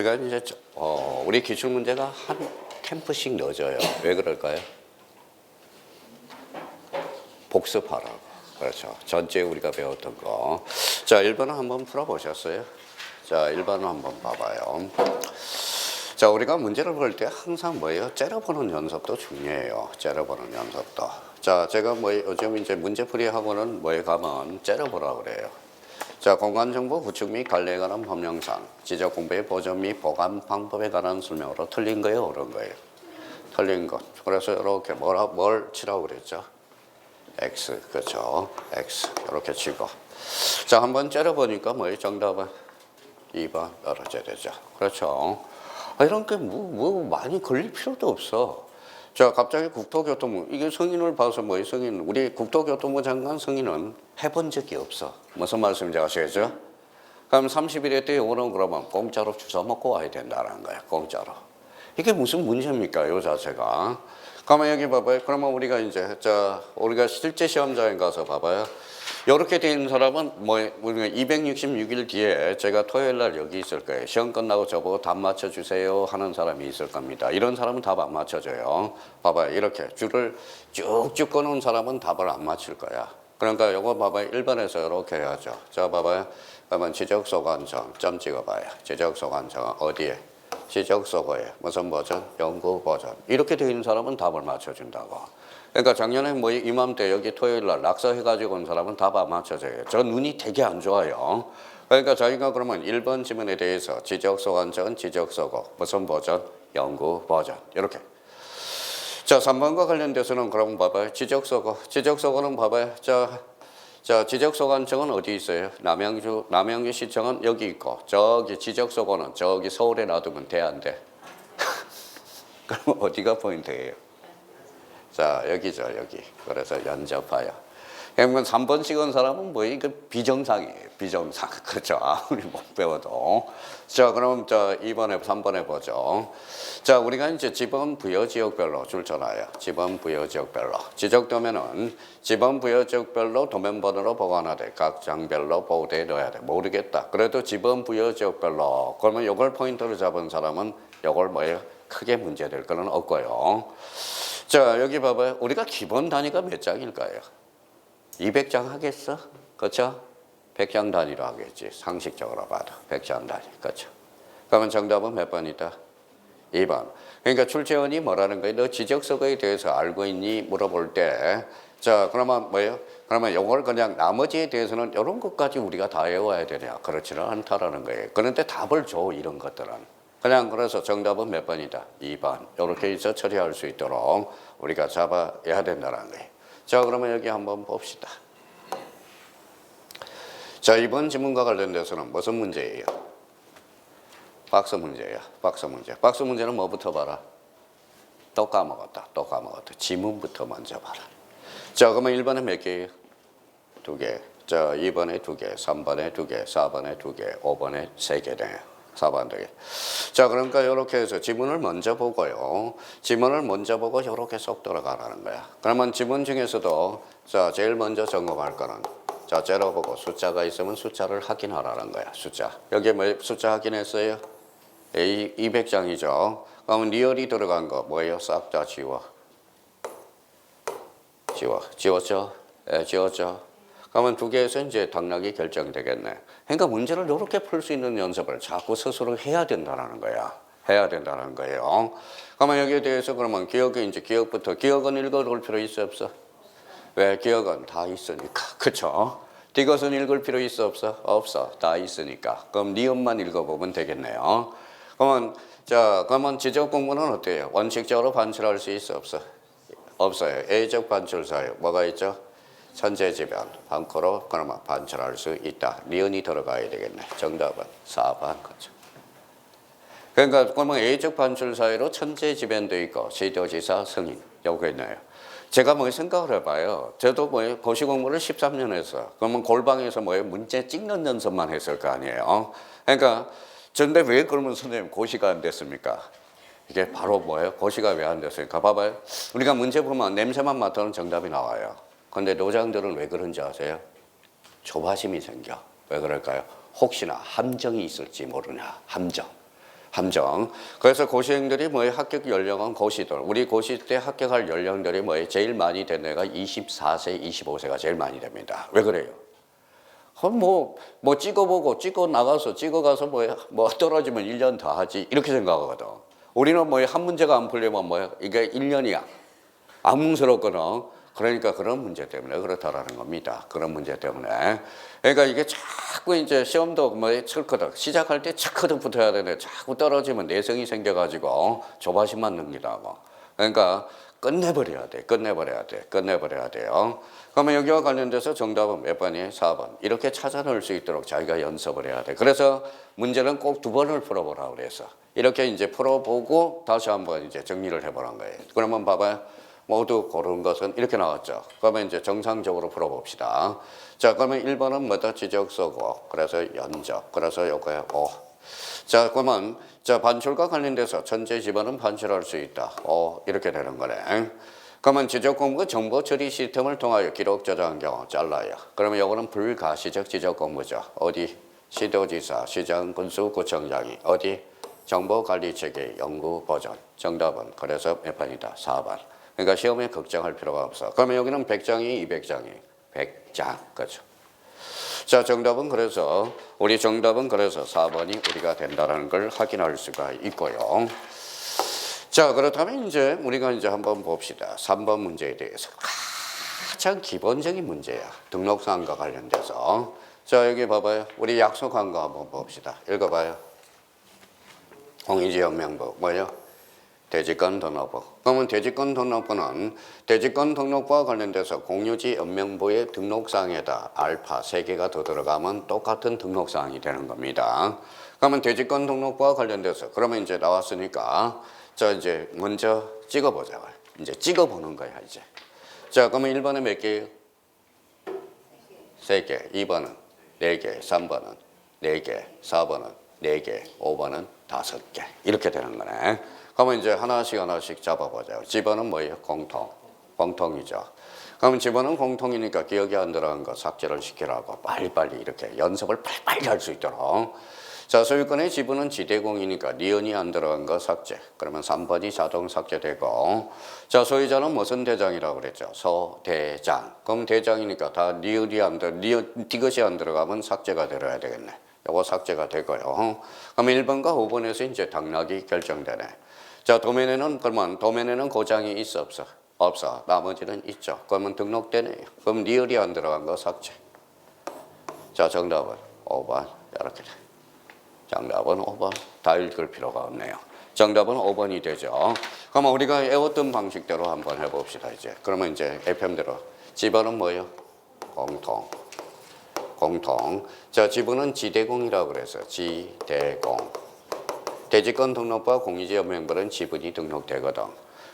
우리가 이제 우리 기출 문제가 한 캠프씩 넣어져요. 왜 그럴까요? 복습하라고. 그렇죠. 전체 우리가 배웠던 거. 자, 1번은 한번 풀어보셨어요? 자, 1번은 한번 봐봐요. 자, 우리가 문제를 볼 때 항상 뭐예요? 째려보는 연습도 중요해요. 째려보는 연습도. 자, 제가 요즘 이제 문제풀이 학원은 뭐에 가면 째려보라고 그래요. 자, 공간정보 구축 및 관리에 관한 법령상, 지적 공부의 보전 및 보관 방법에 관한 설명으로 틀린 거예요, 옳은 거예요? 틀린 것. 그래서 이렇게 뭘 치라고 그랬죠? X, 그렇죠? X 이렇게 치고. 자, 한번 째려보니까 뭐예요? 정답은 2번 열어줘야 되죠. 그렇죠? 이런 게 많이 걸릴 필요도 없어. 자, 갑자기 국토교통부, 이게 승인을 봐서 뭐예요? 승인, 우리 국토교통부 장관 승인은 해본 적이 없어. 무슨 말씀인지 아시겠죠? 그럼 30일에 때 오는 그러면 공짜로 주워 먹고 와야 된다는 거야, 공짜로. 이게 무슨 문제입니까, 요 자체가? 그러면 여기 봐봐요. 그러면 우리가 이제, 우리가 실제 시험장에 가서 봐봐요. 이렇게 된 사람은 우리가 266일 뒤에 제가 토요일 날 여기 있을 거예요. 시험 끝나고 저보고 답 맞춰주세요 하는 사람이 있을 겁니다. 이런 사람은 답 안 맞춰줘요. 봐봐요. 이렇게 줄을 쭉쭉 꺼놓은 사람은 답을 안 맞출 거야. 그러니까 요거 봐봐요. 1번에서 이렇게 해야죠. 자, 봐봐요. 그러면 지적소관청 점 찍어봐요. 지적소관청 어디에? 지적소거에 무슨 버전? 연구 버전. 이렇게 되어 있는 사람은 답을 맞춰준다고. 그러니까 작년에 이맘때 여기 토요일 날 낙서해가지고 온 사람은 답 안 맞춰져요. 저 눈이 되게 안 좋아요. 그러니까 자기가 그러면 1번 지문에 대해서 지적소관청은 지적소거 무슨 버전? 연구 버전. 이렇게. 자, 3번과 관련돼서는 그럼 봐봐요. 지적소거. 지적소거는 봐봐요. 자, 지적소관청은 어디 있어요? 남양주시청은 여기 있고, 저기 지적소거는 저기 서울에 놔두면 돼, 안 돼? 그럼 어디가 포인트예요? 자, 여기죠, 여기. 그래서 연접하여. 그러면 3번 찍은 사람은 이거 비정상이에요. 비정상. 그렇죠. 아무리 못 배워도. 자, 그럼 3번에 보죠. 자, 우리가 이제 지번 부여 지역별로 줄쳐놔요. 지번 부여 지역별로. 지적도면은 지번 부여 지역별로 도면번호로 보관하되 각 장별로 보호대에 넣어야 돼. 모르겠다. 그래도 지번 부여 지역별로. 그러면 이걸 포인트로 잡은 사람은 이걸 크게 문제될 거는 없고요. 자, 여기 봐봐요. 우리가 기본 단위가 몇 장일까요? 200장 하겠어? 그렇죠? 100장 단위로 하겠지. 상식적으로 봐도 100장 단위. 그렇죠? 그러면 정답은 몇 번이다? 2번. 그러니까 출제원이 뭐라는 거예요? 너 지적서거에 대해서 알고 있니? 물어볼 때. 자, 그러면 뭐예요? 그러면 이걸 그냥 나머지에 대해서는 이런 것까지 우리가 다 외워야 되냐? 그렇지는 않다라는 거예요. 그런데 답을 줘, 이런 것들은. 그냥 그래서 정답은 몇 번이다? 2번. 이렇게 해서 처리할 수 있도록 우리가 잡아야 된다는 거예요. 자, 그러면 여기 한번 봅시다. 자, 이번 지문과 관련돼서는 무슨 문제예요? 박스 문제예요. 박스 문제. 박스 문제는 뭐부터 봐라? 또 까먹었다. 지문부터 먼저 봐라. 자, 그러면 1번에 몇 개예요? 2개. 자, 2번에 2개, 3번에 2개, 4번에 2개, 5번에 3개네요. 4번 2개. 자, 그러니까 이렇게 해서 지문을 먼저 보고요. 지문을 먼저 보고 이렇게 쏙 들어가라는 거야. 그러면 지문 중에서도 자, 제일 먼저 점검할 거는 자, 째려보고 숫자가 있으면 숫자를 확인하라는 거야. 숫자. 여기 숫자 확인했어요? 200장이죠. 그러면 리얼이 들어간 거 뭐예요? 싹 다 지워. 지웠죠? 네, 지웠죠. 그러면 2개에서 이제 당락이 결정되겠네. 그러니까 문제를 이렇게 풀 수 있는 연습을 자꾸 스스로 해야 된다는 거야. 해야 된다는 거예요. 그러면 여기에 대해서 그러면 기억부터. 기억은 읽어볼 필요 있어, 없어? 왜? 기억은 다 있으니까. 그쵸? 디귿은 읽을 필요 있어, 없어? 없어. 다 있으니까. 그럼 니은만 읽어보면 되겠네요. 그러면 지적 공부는 어때요? 원칙적으로 반출할 수 있어, 없어? 없어요. A적 반출사유. 뭐가 있죠? 천재지변, 반코로 그러면 반출할 수 있다. 니은이 들어가야 되겠네. 정답은 4번. 그렇죠. 그러니까 그러면 A적 반출 사이로 천재지변도 있고 시도지사 승인 요거 있나요? 제가 생각을 해봐요. 저도 고시 공부를 13년 했어. 그러면 골방에서 문제 찍는 연습만 했을 거 아니에요. 그러니까 근데 왜 그러면 선생님 고시가 안 됐습니까? 이게 바로 고시가 왜 안 됐습니까? 봐봐요. 우리가 문제 보면 냄새만 맡아는 정답이 나와요. 근데 노장들은 왜 그런지 아세요? 조바심이 생겨. 왜 그럴까요? 혹시나 함정이 있을지 모르냐. 함정. 함정. 그래서 고시생들이 뭐에 합격 연령은 고시들. 우리 고시 때 합격할 연령들이 뭐에 제일 많이 된 애가 24세, 25세가 제일 많이 됩니다. 왜 그래요? 뭐 찍어보고 찍어 나가서 찍어 가서 뭐 떨어지면 1년 더 하지 이렇게 생각하거든. 우리는 뭐에 한 문제가 안 풀리면 뭐야 이게 1년이야. 암뭉스럽거든. 그러니까 그런 문제 때문에 그렇다라는 겁니다. 그런 문제 때문에. 그러니까 이게 자꾸 이제 시험도 철커덕 시작할 때 철커덕 붙어야 되는데 자꾸 떨어지면 내성이 생겨가지고 조바심만 납니다. 그러니까 끝내버려야 돼요. 그러면 여기와 관련돼서 정답은 몇 번이에요? 4번. 이렇게 찾아 넣을 수 있도록 자기가 연습을 해야 돼. 그래서 문제는 꼭 2번을 풀어보라고 그래서. 이렇게 이제 풀어보고 다시 한번 이제 정리를 해보란 거예요. 그러면 봐봐요. 모두 고른 것은 이렇게 나왔죠. 그러면 이제 정상적으로 풀어봅시다. 자, 그러면 1번은 뭐다? 지적서고. 그래서 연적. 그래서 요거야, 오. 자, 그러면 자, 반출과 관련돼서 전체 집어는 반출할 수 있다. 이렇게 되는 거네. 그러면 지적 공부 정보 처리 시스템을 통하여 기록 저장한 경우 잘라요. 그러면 요거는 불가시적 지적 공부죠. 어디? 시도지사, 시장, 군수, 구청장이 어디? 정보 관리 체계, 연구 보전. 정답은 그래서 몇 번이다? 4번. 그러니까 시험에 걱정할 필요가 없어. 그러면 여기는 100장이 200장이 100장. 그렇죠. 자, 정답은 그래서 우리 정답은 그래서 4번이 우리가 된다는 걸 확인할 수가 있고요. 자, 그렇다면 이제 우리가 이제 한번 봅시다. 3번 문제에 대해서 가장 기본적인 문제야. 등록사항과 관련돼서. 자, 여기 봐봐요. 우리 약속한 거 한번 봅시다. 읽어봐요. 공인지역명부 뭐예요? 대지권 등록부. 그러면 대지권 등록부는 대지권 등록부와 관련돼서 공유지 연명부의 등록사항에다 알파 3개가 더 들어가면 똑같은 등록사항이 되는 겁니다. 그러면 대지권 등록부와 관련돼서 그러면 이제 나왔으니까 자 이제 먼저 찍어보자. 이제 찍어보는 거야 이제. 자 그러면 1번은 몇 개예요? 3개. 2번은 4개. 3번은 4개. 4번은 4개. 5번은 5개. 이렇게 되는 거네. 그러면 이제 하나씩 잡아보자. 집어는 뭐예요? 공통이죠. 그러면 집어는 공통이니까 기억이 안 들어간 거 삭제를 시키라고 빨리빨리 이렇게 연습을 빨리빨리 할 수 있도록. 자, 소유권의 지분은 지대공이니까 니은이 안 들어간 거 삭제. 그러면 3번이 자동 삭제되고. 자, 소유자는 무슨 대장이라고 그랬죠? 소대장. 그럼 대장이니까 다 니은이 안 들어, 디귿이 안 들어가면 삭제가 되어야 되겠네. 요거 삭제가 되고요. 그럼 1번과 5번에서 이제 당락이 결정되네. 자, 그러면 도면에는 고장이 있어, 없어? 없어. 나머지는 있죠. 그러면 등록되네요. 그럼 리을이 안 들어간 거 삭제. 자, 정답은 5번. 이렇게 돼. 정답은 5번. 다 읽을 필요가 없네요. 정답은 5번이 되죠. 그러면 우리가 외웠던 방식대로 한번 해봅시다, 이제. 그러면 이제 FM대로. 집어는 뭐예요? 공통. 자, 지분은 지대공이라고 그래서 지대공. 대지권 등록부와 공유지역명부는 지분이 등록되거든.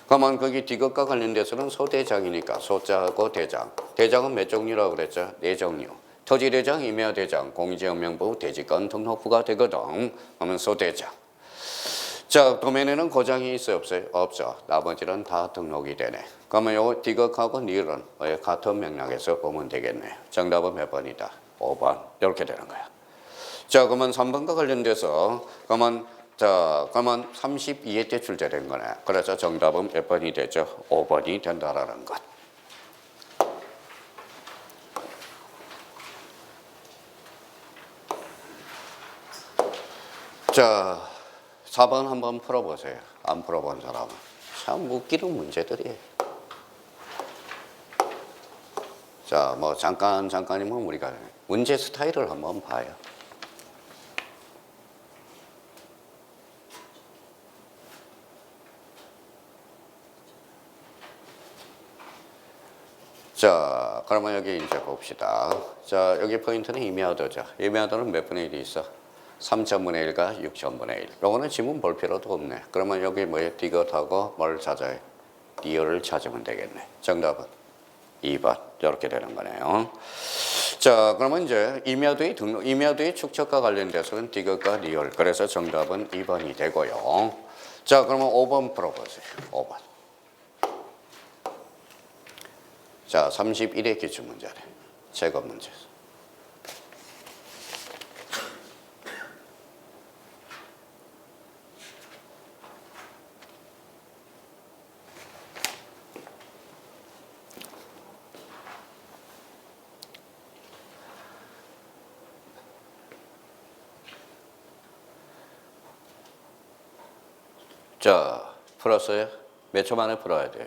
그러면 거기 디귿과 관련돼서는 소대장이니까 소자하고 대장. 대장은 몇 종류라고 그랬죠? 4종류. 토지대장, 임야대장, 공유지역명부, 대지권 등록부가 되거든. 그러면 소대장. 자, 도면에는 고장이 있어요? 없어요? 없죠. 나머지는 다 등록이 되네. 그러면 요 디귿하고 니을은 같은 맥락에서 보면 되겠네요. 정답은 몇 번이다? 5번. 이렇게 되는 거야. 자, 그러면 3번과 관련돼서 그러면 32회 때 출제된 거네. 그래서 정답은 몇 번이 되죠? 5번이 된다라는 것. 자, 4번 한번 풀어보세요. 안 풀어본 사람은. 참 웃기는 문제들이에요. 자, 뭐 잠깐이면 우리가 문제 스타일을 한번 봐요. 자, 그러면 여기 이제 봅시다. 자, 여기 포인트는 임야도죠. 임야도는 몇 분의 1이 있어? 3,000분의 1과 6,000분의 1. 요거는 지문 볼 필요도 없네. 그러면 여기 뭐예요? 디귿하고 뭘 찾아요? 리을을 찾으면 되겠네. 정답은 2번. 이렇게 되는 거네요. 자, 그러면 이제 임야도의 축척과 관련돼서는 디귿과 리을. 그래서 정답은 2번이 되고요. 자, 그러면 5번 풀어보세요. 5번. 자, 31의 기출문제네. 제거 문제. 자, 풀었어요? 몇 초 만에 풀어야 돼요?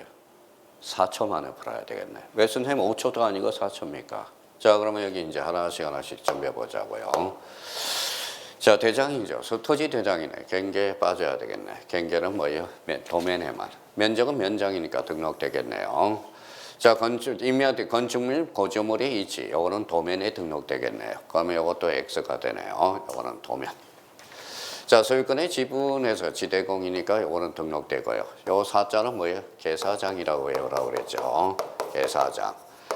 4초 만에 풀어야 되겠네. 왜 선생님 5초도 아니고 4초입니까? 자, 그러면 여기 이제 하나씩 준비해 보자고요. 자, 대장이죠. 토지 대장이네. 경계에 빠져야 되겠네. 경계는 뭐예요? 도면에만. 면적은 면장이니까 등록되겠네요. 자, 건축물, 고주물이 있지. 요거는 도면에 등록되겠네요. 그러면 요것도 X가 되네요. 요거는 도면. 자, 소유권의 지분에서 지대공이니까 요거는 등록되고요. 요 사자는 뭐예요? 계사장이라고 외우라고 그랬죠. 계사장.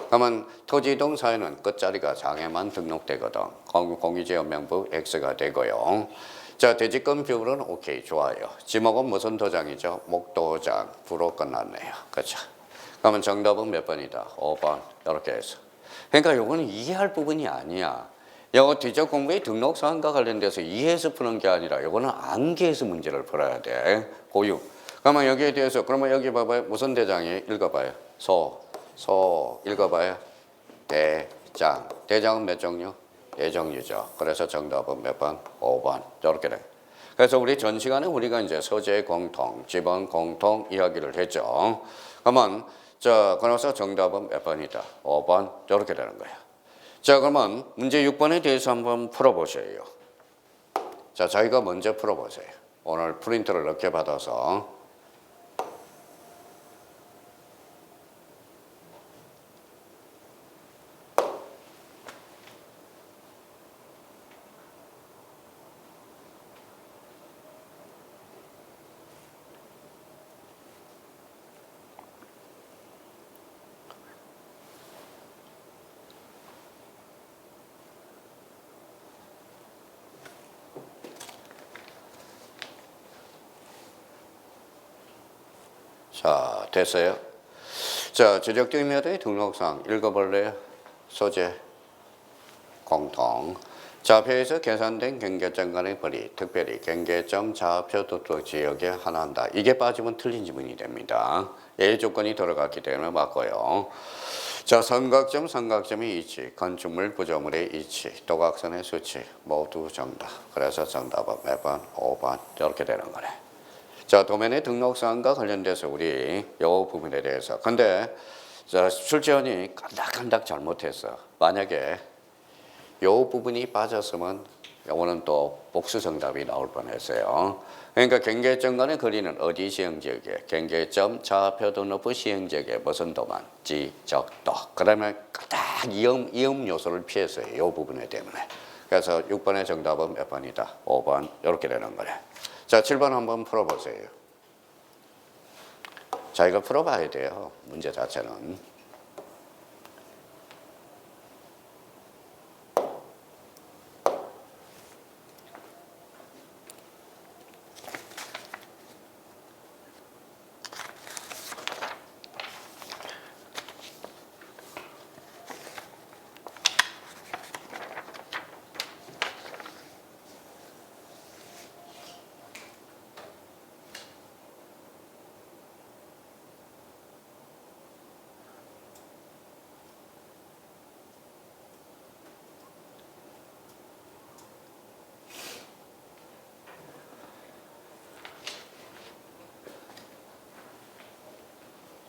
그러면 토지이동 사유는 끝자리가 장에만 등록되거든. 공유지역명부 X가 되고요. 자, 대지권 비율은 오케이, 좋아요. 지목은 무슨 도장이죠? 목도장. 부로 끝났네요. 그렇죠? 그러면 정답은 몇 번이다? 5번. 이렇게 해서. 그러니까 요거는 이해할 부분이 아니야. 영어 뒤적 공부의 등록 사항과 관련돼서 이해해서 푸는 게 아니라 요거는 암기해서 문제를 풀어야 돼. 고유. 그러면 여기에 대해서 그러면 여기 봐봐요. 무슨 대장이에요? 읽어봐요. 소 읽어봐요. 대장. 대장은 몇 종류? 네 종류죠. 그래서 정답은 몇 번? 5번. 이렇게 돼. 그래서 우리 전 시간에 우리가 이제 소재 공통, 지번 공통 이야기를 했죠. 그러면 자, 그래서 정답은 몇 번이다? 5번. 이렇게 되는 거예요. 자, 그러면 문제 6번에 대해서 한번 풀어보세요. 자, 자기가 먼저 풀어보세요. 오늘 프린트를 늦게 받아서. 자, 됐어요? 자, 지적등미화의 등록사항 읽어볼래요? 소재, 공통. 좌표에서 계산된 경계점 간의 거리, 특별히 경계점 좌표 도둑 지역에 하나한다. 이게 빠지면 틀린 지문이 됩니다. A 조건이 들어갔기 때문에 맞고요. 자, 삼각점의 위치, 건축물, 구조물의 위치, 도각선의 수치 모두 정답. 그래서 정답은 몇 번? 5번. 이렇게 되는 거네. 자, 도면의 등록사항과 관련돼서 우리 요 부분에 대해서. 근데 자, 출제원이 깐닥깐닥 잘못했어. 만약에 요 부분이 빠졌으면 요거는 또 복수 정답이 나올 뻔했어요. 그러니까 경계점 간의 거리는 어디 시행지역에? 경계점 좌표도 높은 시행지역에 무슨 도만? 지적도. 그다음에 딱 이음 요소를 피했어요. 요 부분에 때문에. 그래서 6번의 정답은 몇 번이다? 5번. 이렇게 되는 거네. 자, 7번 한번 풀어보세요. 자, 이거 풀어봐야 돼요. 문제 자체는.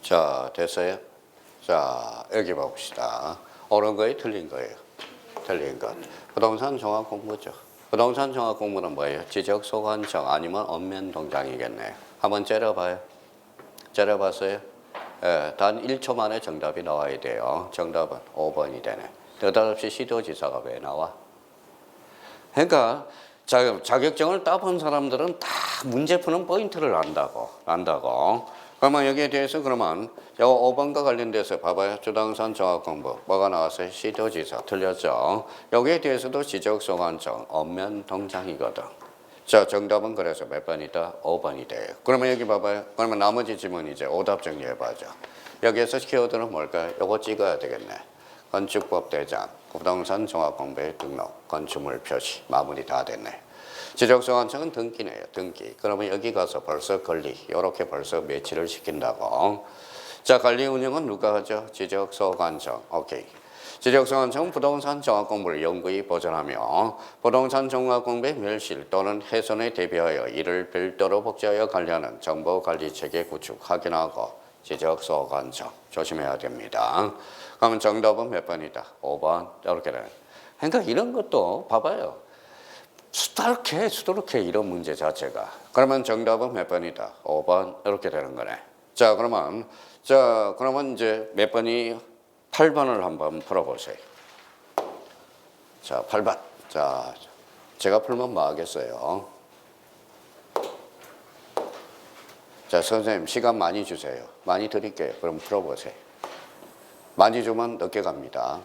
자, 됐어요? 자, 여기 봅시다. 옳은 거예요? 틀린 거예요? 틀린 것. 부동산 종합 공부죠. 부동산 종합 공부는 뭐예요? 지적 소관청 아니면 엄면 동장이겠네요. 한번 째려봐요. 째려봤어요? 예, 단 1초 만에 정답이 나와야 돼요. 정답은 5번이 되네. 느닷없이 시도지사가 왜 나와? 그러니까 자격증을 따본 사람들은 다 문제 푸는 포인트를 안다고. 그러면 여기에 대해서 그러면 요 5번과 관련돼서 봐봐요. 주당산 종합공부 뭐가 나왔어요? 시도지사 틀렸죠. 여기에 대해서도 지적소관청 엄면 동장이거든. 자, 정답은 그래서 몇 번이다? 5번이 돼요. 그러면 여기 봐봐요. 그러면 나머지 지문 이제 오답 정리해봐죠. 여기에서 키워드는 뭘까요? 요거 찍어야 되겠네. 건축법 대장, 부동산 종합공부에 등록, 건축물 표시 마무리 다 됐네. 지적소관청은 등기네요. 등기. 그러면 여기 가서 벌써 권리 이렇게 벌써 매치를 시킨다고. 자, 관리 운영은 누가 하죠? 지적소관청. 오케이. 지적소관청 부동산 정확 공부를 영구히 보존하며 부동산 정확 공부의 멸실 또는 훼손에 대비하여 이를 별도로 복제하여 관리하는 정보관리체계 구축 확인하고 지적소관청 조심해야 됩니다. 그러면 정답은 몇 번이다? 5번 이렇게 되는. 그러니까 이런 것도 봐봐요. 수두룩해 이런 문제 자체가. 그러면 정답은 몇 번이다? 5번 이렇게 되는 거네. 자 그러면 이제 몇 번이 8번을 한번 풀어보세요. 자 8번. 자 제가 풀면 뭐 하겠어요? 자 선생님 시간 많이 주세요. 많이 드릴게요. 그럼 풀어보세요. 많이 주면 늦게 갑니다.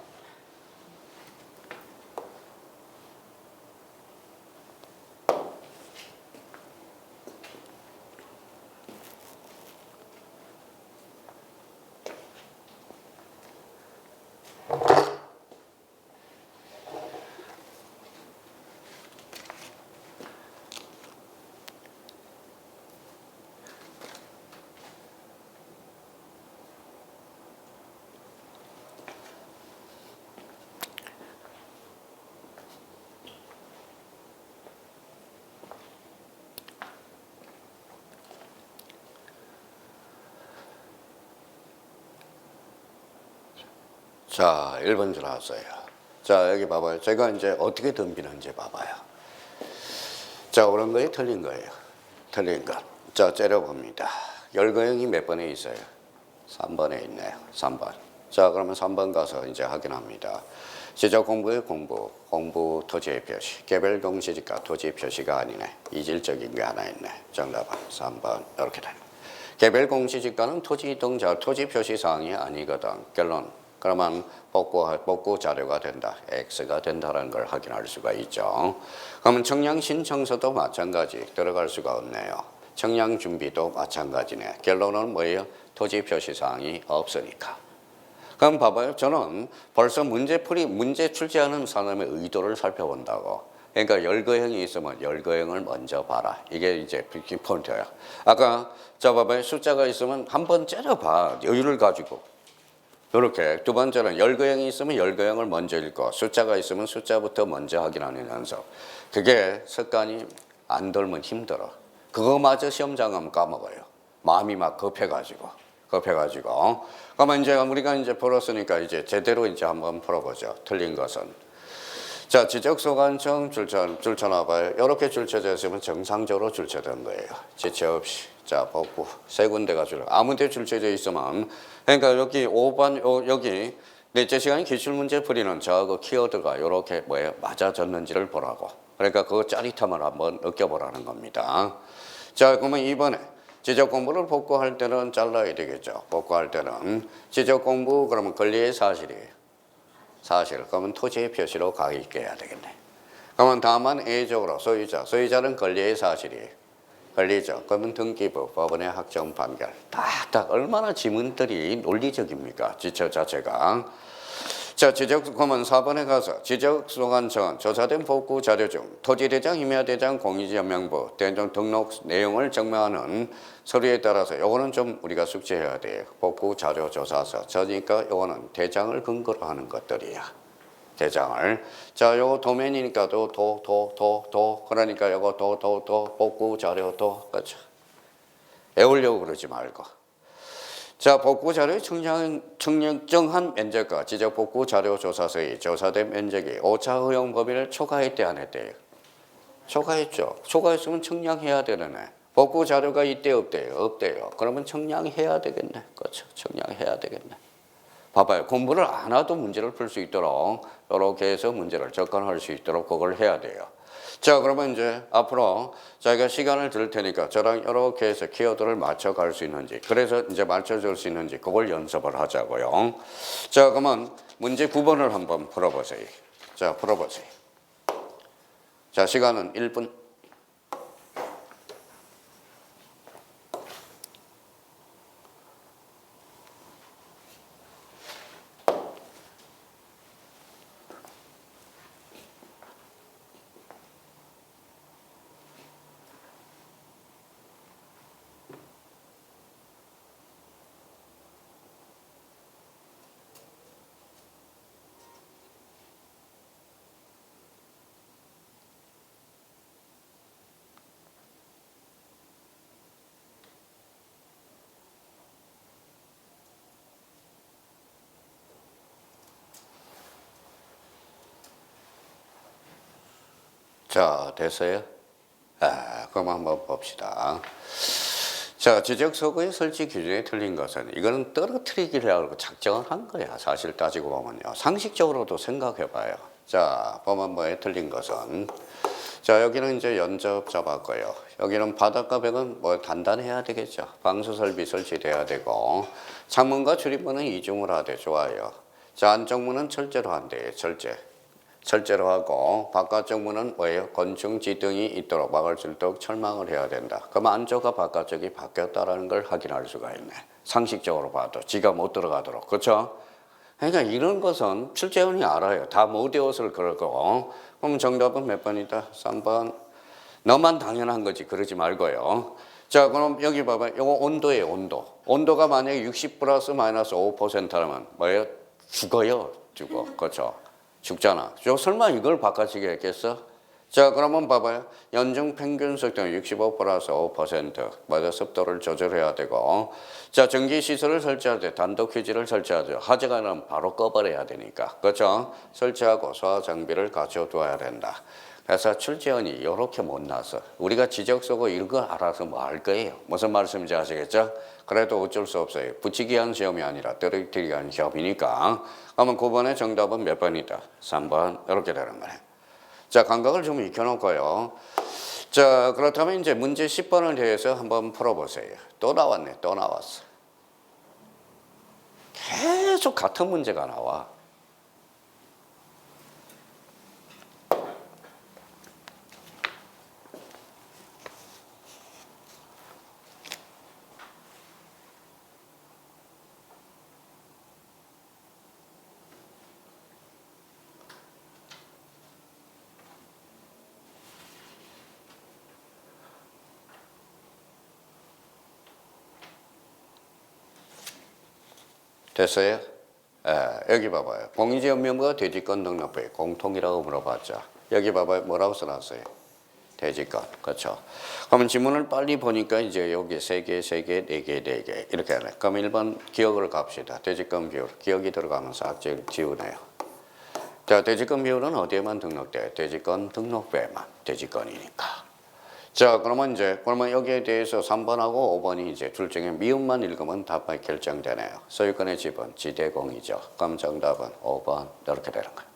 자, 1번 줄 나왔어요. 자, 여기 봐봐요. 제가 이제 어떻게 덤비는지 봐봐요. 자, 옳은 거예요? 틀린 거예요? 틀린 것. 자, 째려봅니다. 열거형이 몇 번에 있어요? 3번에 있네요. 3번. 자, 그러면 3번 가서 이제 확인합니다. 지적 공부의 공부 토지의 표시. 개별 공시지가 토지 표시가 아니네. 이질적인 게 하나 있네. 정답은 3번. 이렇게 되네. 개별 공시지가는 토지 이동자, 토지 표시 사항이 아니거든. 결론. 그러면 복구 자료가 된다. X가 된다는 걸 확인할 수가 있죠. 그러면 청량 신청서도 마찬가지 들어갈 수가 없네요. 청량 준비도 마찬가지네. 결론은 뭐예요? 토지 표시 사항이 없으니까. 그럼 봐봐요. 저는 벌써 문제 출제하는 사람의 의도를 살펴본다고. 그러니까 열거형이 있으면 열거형을 먼저 봐라. 이게 이제 포인트야. 아까 자 봐봐요. 숫자가 있으면 한번 째려봐. 여유를 가지고. 이렇게 두 번째는 열거형이 있으면 열거형을 먼저 읽고 숫자가 있으면 숫자부터 먼저 확인하는 연습. 그게 습관이 안 들면 힘들어. 그거마저 시험장 가면 까먹어요. 마음이 막 급해가지고. 그러면 이제 우리가 이제 풀었으니까 이제 제대로 이제 한번 풀어보죠. 틀린 것은. 자, 지적소관청 줄쳐놔봐요. 이렇게 줄쳐져 있으면 정상적으로 줄쳐든 거예요. 지체 없이. 자, 복구. 세 군데가 아무 데 줄쳐져 있으면, 그러니까 여기 5번, 여기 넷째 시간에 기출문제 풀이는 그 키워드가 이렇게 맞아졌는지를 보라고. 그러니까 그 짜릿함을 한번 느껴보라는 겁니다. 자, 그러면 이번에 지적 공부를 복구할 때는 잘라야 되겠죠. 복구할 때는 지적 공부 그러면 권리의 사실이에요. 사실. 그러면 토지의 표시로 가기 있게 해야 되겠네. 그러면 다만 A적으로 소유자는 권리의 사실이에요. 권리죠. 그러면 등기부, 법원의 확정 판결. 딱 얼마나 지문들이 논리적입니까? 지처 자체가. 자, 그러면 4번에 가서 지적소관청은 조사된 복구 자료 중 토지대장, 임야대장, 공유지명부, 대장 등록 내용을 증명하는 서류에 따라서 요거는 좀 우리가 숙지해야 돼요. 복구 자료 조사서. 그러니까 요거는 대장을 근거로 하는 것들이야. 대장을. 자, 요거 도면이니까 그러니까 요거 복구 자료 그렇죠. 외우려고 그러지 말고. 자, 복구 자료의 측정한 면적과 지적 복구 자료 조사서의 조사된 면적이 5차 허용 범위를 초과했대 안 했대요? 초과했죠. 초과했으면 측량해야 되네. 복구 자료가 있대 없대요? 없대요. 그러면 측량해야 되겠네. 그렇죠. 측량해야 되겠네. 봐봐요. 공부를 안 해도 문제를 풀 수 있도록 이렇게 해서 문제를 접근할 수 있도록 그걸 해야 돼요. 자, 그러면 이제 앞으로 자기가 시간을 들 테니까 저랑 이렇게 해서 키워드를 맞춰갈 수 있는지, 그래서 이제 맞춰줄 수 있는지 그걸 연습을 하자고요. 자, 그러면 문제 9번을 한번 풀어보세요. 자, 풀어보세요. 자, 시간은 1분. 자, 됐어요? 그럼 한번 봅시다. 자, 지적서고의 설치 기준이 틀린 것은 이거는 떨어뜨리기라고 작정을 한 거야. 사실 따지고 보면요. 상식적으로도 생각해 봐요. 자, 법안부에 틀린 것은 자, 여기는 이제 연접 잡았고요. 여기는 바닥과 벽은 뭐 단단해야 되겠죠. 방수 설비 설치돼야 되고 창문과 출입문은 이중으로 하되 좋아요. 자, 안쪽 문은 철제로 한대요. 철제로 하고 바깥쪽 문은 뭐예요? 곤충 지등이 있도록 막을 수 있도록 철망을 해야 된다. 그러면 안쪽과 바깥쪽이 바뀌었다라는 걸 확인할 수가 있네. 상식적으로 봐도 지가 못 들어가도록. 그렇죠? 그러니까 이런 것은 출제원이 알아요. 다 못 외웠을 거고. 그럼 정답은 몇 번이다? 3번. 너만 당연한 거지. 그러지 말고요. 자, 그럼 여기 봐봐. 이거 온도예요, 온도. 온도가 만약에 60 플러스 마이너스 5%라면 뭐예요? 죽어요. 그렇죠? 죽잖아. 저 설마 이걸 바꿔치기했겠어? 자, 그러면 봐봐요. 연중 평균 속도는 65 플러스 5%. 맞아, 습도를 조절해야 되고. 자, 전기시설을 설치할 때 단독 휴지를 설치하죠. 화재가 나면 바로 꺼버려야 되니까. 그렇죠? 설치하고 소화 장비를 갖춰두어야 된다. 그래서 출제원이 이렇게 못 나서 우리가 지적서고 이거 알아서 뭐 할 거예요. 무슨 말씀인지 아시겠죠? 그래도 어쩔 수 없어요. 붙이기 위한 시험이 아니라 떨어뜨리기 위한 시험이니까. 그러면 9번의 정답은 몇 번이다? 3번. 이렇게 되는 거예요. 자, 감각을 좀 익혀놓고요. 자, 그렇다면 이제 문제 10번을 대해서 한번 풀어보세요. 또 나왔네. 또 나왔어. 계속 같은 문제가 나와. 됐어요? 여기 봐봐요. 공유지역명부가 대지권 등록부의 공통이라고 물어봤죠. 여기 봐봐요. 뭐라고 써놨어요? 대지권. 그렇죠. 그러면 지문을 빨리 보니까 이제 여기 3개, 3개, 4개, 4개 이렇게 하네. 그럼 1번 기억을 갑시다. 대지권 비율. 기억이 들어가면서 악재를 지우네요. 자, 대지권 비율은 어디에만 등록돼요? 대지권 등록부에만. 대지권이니까. 자, 그러면 여기에 대해서 3번하고 5번이 이제 둘 중에 미음만 읽으면 답이 결정되네요. 소유권의 지분, 지대공이죠. 그럼 정답은 5번. 이렇게 되는 거예요.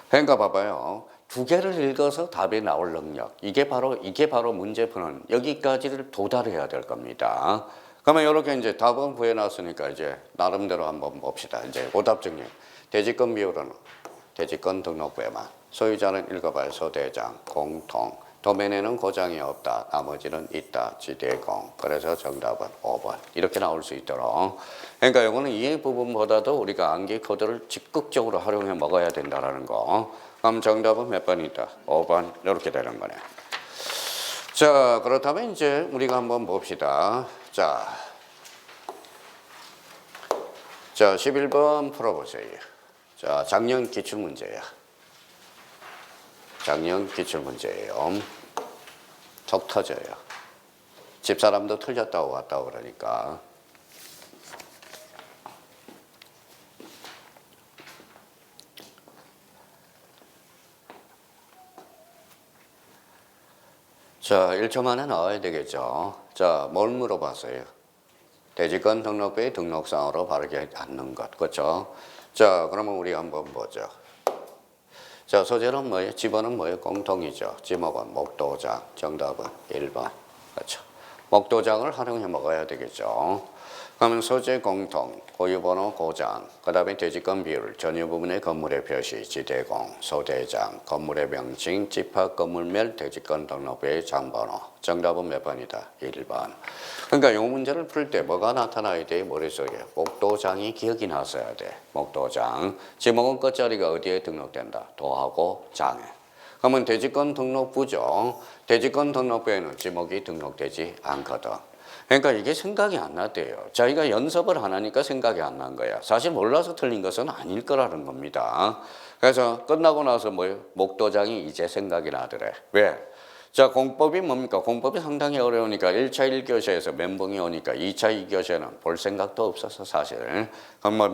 그러니까 봐봐요. 두 개를 읽어서 답이 나올 능력. 이게 바로 문제 푸는 여기까지를 도달해야 될 겁니다. 그러면 이렇게 이제 답은 구해놨으니까 이제 나름대로 한번 봅시다. 이제 오답 정리. 대지권 비율은 대지권 등록부에만. 소유자는 읽어봐요. 소대장, 공통. 도면에는 고장이 없다. 나머지는 있다. 지대공. 그래서 정답은 5번. 이렇게 나올 수 있도록. 그러니까 이거는 이해 부분보다도 우리가 암기 코드를 적극적으로 활용해 먹어야 된다는 거. 그럼 정답은 몇 번이다? 5번. 이렇게 되는 거네. 자, 그렇다면 이제 우리가 한번 봅시다. 자, 11번 풀어보세요. 자, 작년 기출문제야. 작년 기출문제예요. 속 터져요. 집사람도 틀렸다고 왔다고 그러니까. 자, 1초 만에 나와야 되겠죠. 자, 뭘 물어봤어요? 대지권 등록부의 등록상으로 바르지 않는 것. 그렇죠? 자, 그러면 우리 한번 보죠. 자, 소재는 뭐예요? 지번은 뭐예요? 공통이죠. 지목은 목도장. 정답은 1번. 그렇죠. 목도장을 활용해 먹어야 되겠죠. 그러면 소재 공통, 고유번호 고장, 그 다음에 대지권 비율, 전유 부분의 건물의 표시, 지대공, 소대장, 건물의 명칭, 집합 건물별 대지권 등록부의 장번호. 정답은 몇 번이다? 1번. 그러니까 이 문제를 풀 때 뭐가 나타나야 돼? 머릿속에. 목도장이 기억이 났어야 돼. 목도장. 지목은 끝자리가 어디에 등록된다? 도하고 장에. 그러면 대지권 등록부죠. 대지권 등록부에는 지목이 등록되지 않거든. 그러니까 이게 생각이 안 났대요. 자기가 연습을 안 하니까 생각이 안 난 거야. 사실 몰라서 틀린 것은 아닐 거라는 겁니다. 그래서 끝나고 나서 뭐예요? 목도장이 이제 생각이 나더래. 왜? 자, 공법이 뭡니까? 공법이 상당히 어려우니까 1차 1교시에서 멘붕이 오니까 2차 2교시에는 볼 생각도 없어서 사실. 그럼 뭐,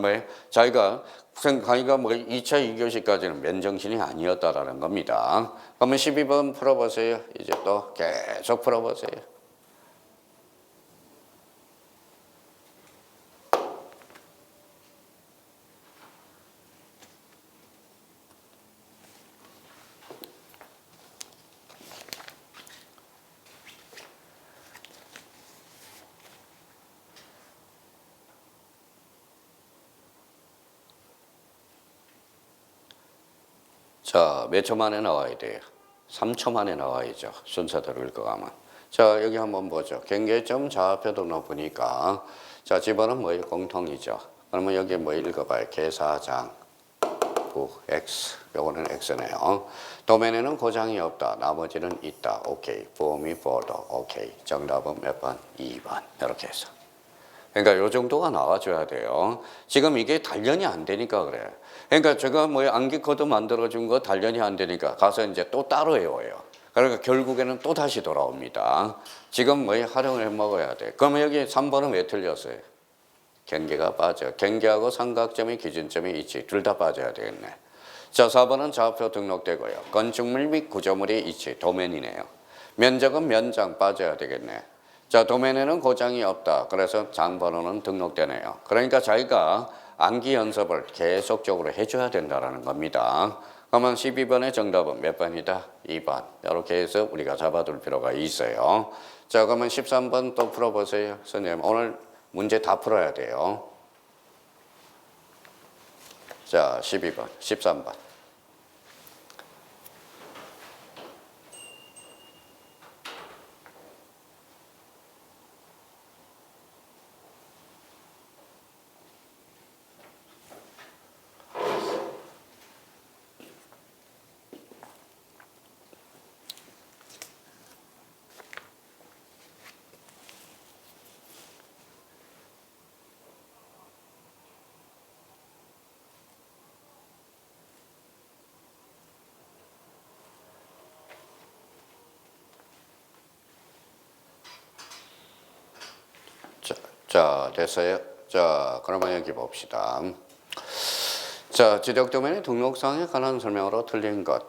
자기가 2차 2교시까지는 맨정신이 아니었다라는 겁니다. 그러면 12번 풀어보세요. 이제 또 계속 풀어보세요. 자, 몇 초 만에 나와야 돼요? 3초 만에 나와야죠. 순서대로 읽어가면. 자, 여기 한번 보죠. 경계점 좌표 등록 보니까, 자, 집어는 뭐예요? 공통이죠. 그러면 여기 뭐 읽어봐요? 계사장, 부, X. 요거는 X네요. 도면에는 고장이 없다. 나머지는 있다. 오케이. 보험이 보도. 오케이. 정답은 몇 번? 2번. 이렇게 해서. 그러니까 요 정도가 나와줘야 돼요. 지금 이게 단련이 안 되니까 그래. 그러니까 제가 뭐 암기 코드 만들어준 거 단련이 안 되니까 가서 이제 또 따로 외워요. 그러니까 결국에는 또 다시 돌아옵니다. 지금 뭐 활용을 해 먹어야 돼. 그러면 여기 3번은 왜 틀렸어요? 경계가 빠져. 경계하고 삼각점의 기준점이 있지. 둘 다 빠져야 되겠네. 자, 4번은 좌표 등록되고요. 건축물 및 구조물의 위치, 도면이네요. 면적은 면장 빠져야 되겠네. 자, 도면에는 고장이 없다. 그래서 장번호는 등록되네요. 그러니까 자기가 암기 연습을 계속적으로 해줘야 된다는 겁니다. 그러면 12번의 정답은 몇 번이다? 2번. 이렇게 해서 우리가 잡아둘 필요가 있어요. 자, 그러면 13번 또 풀어보세요. 선생님, 오늘 문제 다 풀어야 돼요. 자, 12번, 13번. 자, 됐어요? 자, 그러면 여기 봅시다. 자, 지적 도면의 등록사항에 관한 설명으로 틀린 것.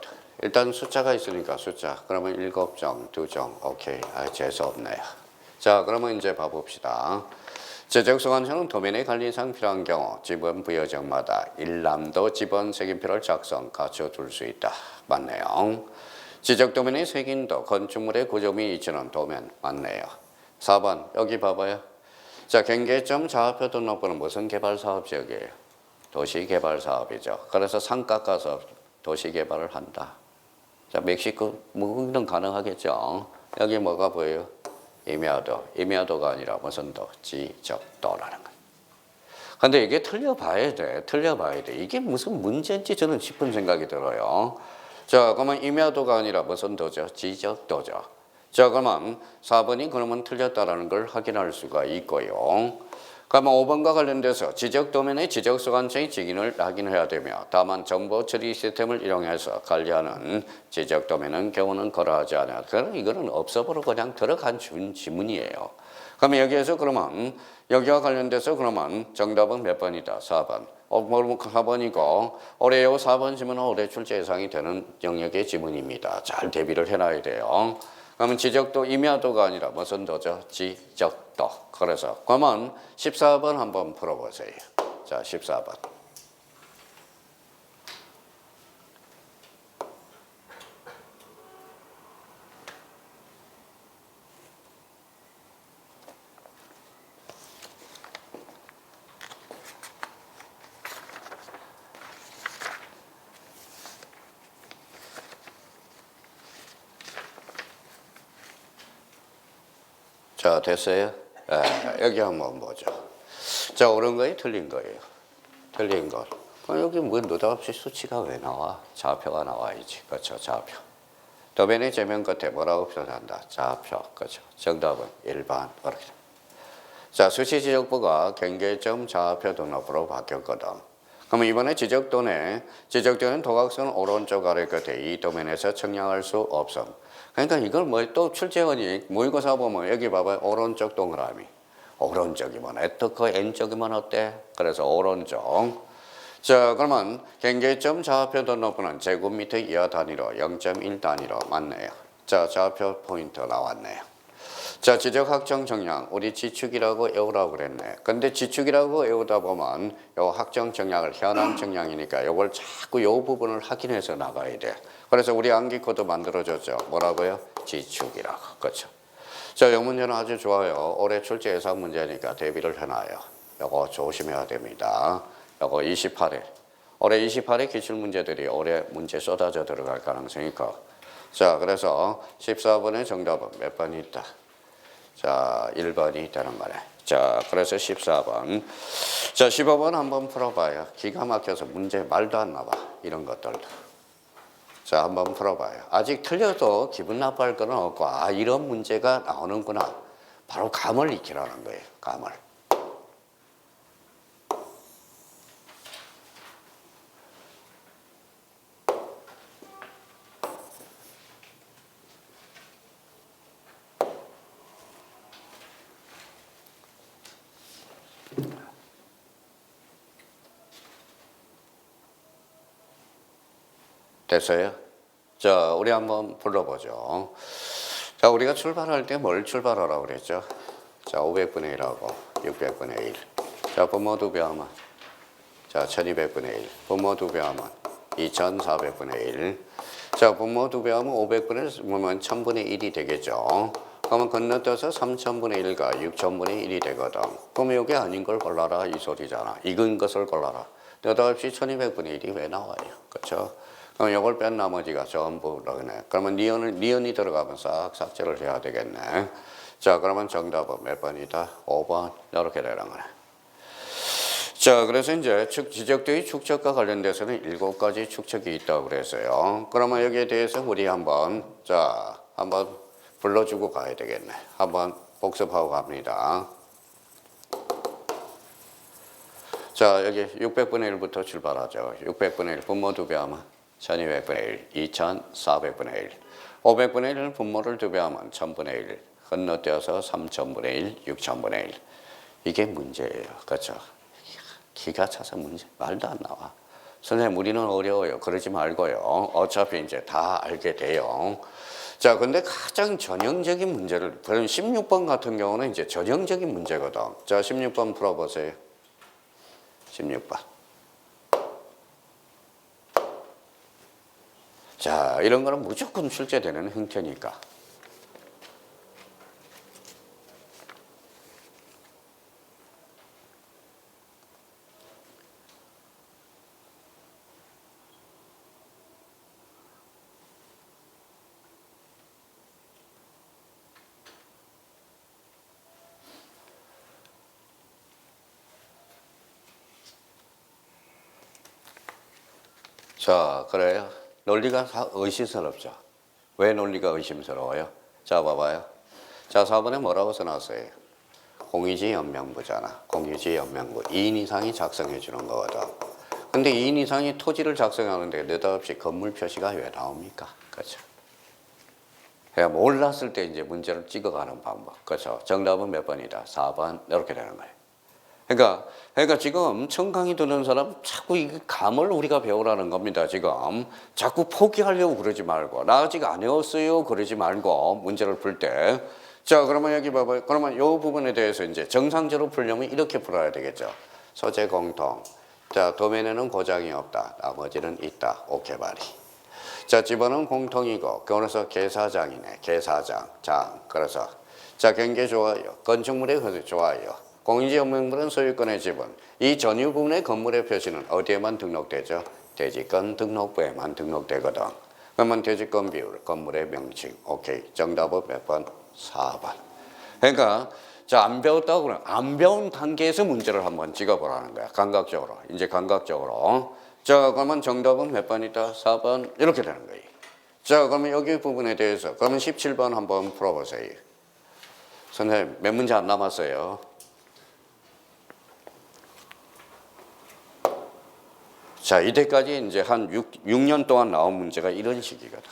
일단 숫자가 있으니까 숫자. 그러면 7정, 2정. 오케이. 재수없네요. 자, 그러면 이제 봐봅시다. 제적소관청은 도면의 관리상 필요한 경우 지번 부여정마다 일람도 지번 색인표를 작성, 갖춰둘 수 있다. 맞네요. 지적 도면의 색인도 건축물의 구조미 위치는 도면. 맞네요. 4번 여기 봐봐요. 자, 경계점 좌표 등록번은 무슨 개발 사업 지역이에요? 도시개발 사업이죠. 그래서 산 깎아서 도시개발을 한다. 자, 멕시코 뭐는 가능하겠죠. 여기 뭐가 보여요? 임야도. 임야도가 아니라 무슨 도? 지적도라는 거예요. 근데 이게 틀려봐야 돼. 틀려봐야 돼. 이게 무슨 문제인지 저는 싶은 생각이 들어요. 자, 그러면 임야도가 아니라 무슨 도죠? 지적도죠. 자, 그러면 4번이 그러면 틀렸다라는 걸 확인할 수가 있고요. 그러면 5번과 관련돼서 지적도면의 지적소관청의 직인을 확인해야 되며 다만 정보 처리 시스템을 이용해서 관리하는 지적도면은 경우는 거론하지 않아요. 그럼 이거는 없어버리고 그냥 들어간 지문이에요. 그러면 여기에서 그러면 여기와 관련돼서 그러면 정답은 몇 번이다? 4번. 뭐 4번이고 올해요 4번 지문은 올해 출제 예상이 되는 영역의 지문입니다. 잘 대비를 해놔야 돼요. 그러면 지적도 임야도가 아니라 무슨 도죠? 지적도. 그래서 그러면 14번 한번 풀어보세요. 자, 14번. 자, 됐어요? 여기 한번 보죠. 자, 옳은 거예요? 틀린 거예요? 틀린 거. 여기 뭐 느닷없이 수치가 왜 나와? 좌표가 나와야지. 그렇죠, 좌표. 도면의 제면 끝에 뭐라고 표현한다? 좌표. 그렇죠. 정답은 1번. 그렇게. 자, 수치지적부가 경계점 좌표 등록부로 바뀌었거든. 그럼 이번에 지적도는 도각선 오른쪽 아래 끝에 이 도면에서 측량할 수 없음. 그러니까 이걸 뭐 또 출제원이 모의고사 보면 여기 봐봐요. 오른쪽 동그라미. 오른쪽이면 어떻고 왼쪽이면 어때? 그래서 오른쪽. 자, 그러면 경계점 좌표 높이는 제곱미터 이하 단위로 0.1 단위로 맞네요. 자, 좌표 포인트 나왔네요. 자, 지적 확정 정량 우리 지축이라고 외우라고 그랬네. 근데 지축이라고 외우다 보면 요 확정 정량을 현황 정량이니까 요걸 자꾸 요 부분을 확인해서 나가야 돼. 그래서 우리 암기 코드 만들어줬죠. 뭐라고요? 지축이라고. 그렇죠. 자, 요 문제는 아주 좋아요. 올해 출제 예상 문제니까 대비를 해놔요. 요거 조심해야 됩니다. 요거 28회. 올해 28회 기출문제들이 올해 문제 쏟아져 들어갈 가능성이 커. 자, 그래서 14번의 정답은 몇 번이 있다? 자, 1번이 되는 거네. 자, 그래서 14번. 자, 15번 한번 풀어봐요. 기가 막혀서 문제 말도 안 나와. 이런 것들도. 자, 한번 풀어봐요. 아직 틀려도 기분 나빠할 건 없고, 아, 이런 문제가 나오는구나. 바로 감을 익히라는 거예요. 감을. 됐어요? 자, 우리 한번 불러보죠. 자, 우리가 출발할 때 뭘 출발하라고 그랬죠? 자, 500분의 1하고 600분의 1. 자, 분모 2배 하면 자, 1200분의 1. 분모 2배 하면 2400분의 1. 자, 분모 2배 하면 500분의 1이면 1000분의 1이 되겠죠. 그러면 건너뛰어서 3000분의 1과 6000분의 1이 되거든. 그러면 이게 아닌 걸 골라라 이 소리잖아. 익은 것을 골라라. 느닷없이 1200분의 1이 왜 나와요? 그렇죠? 그럼 이걸 뺀 나머지가 전부 그러네. 그러면 니은이 들어가면 싹 삭제를 해야 되겠네. 자, 그러면 정답은 몇 번이다? 5번. 이렇게 되는 거네. 자, 그래서 이제 지적도의 축척과 관련돼서는 7가지 축척이 있다고 그랬어요. 그러면 여기에 대해서 우리 한번 불러주고 가야 되겠네. 한번 복습하고 갑니다. 자, 여기 600분의 1부터 출발하죠. 600분의 1 분모 2배 하면 1200분의 1, 2400분의 1. 500분의 1 분모를 2배 하면 1000분의 1. 건너뛰어서 3000분의 1, 6000분의 1. 이게 문제예요. 그렇죠? 기가 차서 문제 말도 안 나와. 선생님 우리는 어려워요. 그러지 말고요. 어차피 이제 다 알게 돼요. 자, 근데 가장 전형적인 문제를, 그럼 16번 같은 경우는 이제 전형적인 문제거든. 자, 16번 풀어보세요. 16번. 자, 이런 거는 무조건 출제되는 형태니까. 자, 그래요. 논리가 의심스럽죠. 왜 논리가 의심스러워요? 자, 봐봐요. 자, 4번에 뭐라고 써놨어요? 공유지 연명부잖아. 공유지 연명부. 2인 이상이 작성해 주는 거거든. 근데 2인 이상이 토지를 작성하는데 느닷없이 건물 표시가 왜 나옵니까? 그렇죠. 그냥 몰랐을 때 이제 문제를 찍어가는 방법. 그렇죠. 정답은 몇 번이다? 4번. 이렇게 되는 거예요. 그러니까 지금 엄청 강의 듣는 사람 자꾸 이 감을 우리가 배우라는 겁니다. 지금 자꾸 포기하려고 그러지 말고 나 아직 안 외웠어요 그러지 말고 문제를 풀 때. 자, 그러면 여기 봐봐요. 그러면 이 부분에 대해서 이제 정상적으로 풀려면 이렇게 풀어야 되겠죠. 소재 공통. 자, 도면에는 고장이 없다. 나머지는 있다. 오케바리. 자, 집어는 공통이고 그래서 계사장이네. 계사장. 장. 그래서 자, 경계 좋아요. 건축물의 좋아요. 공유지 연명물은 소유권의 지분. 이 전유 부분의 건물의 표시는 어디에만 등록되죠? 대지권 등록부에만 등록되거든. 그러면 대지권 비율, 건물의 명칭. 오케이. 정답은 몇 번? 4번. 그러니까 자, 안 배웠다고 그러면 안 배운 단계에서 문제를 한번 찍어보라는 거야. 감각적으로. 이제 감각적으로. 자, 그러면 정답은 몇 번이다? 4번. 이렇게 되는 거예요. 자, 그러면 여기 부분에 대해서 그러면 17번 한번 풀어보세요. 선생님 몇 문제 안 남았어요. 자, 이때까지 이제 한 6년 동안 나온 문제가 이런 식이거든.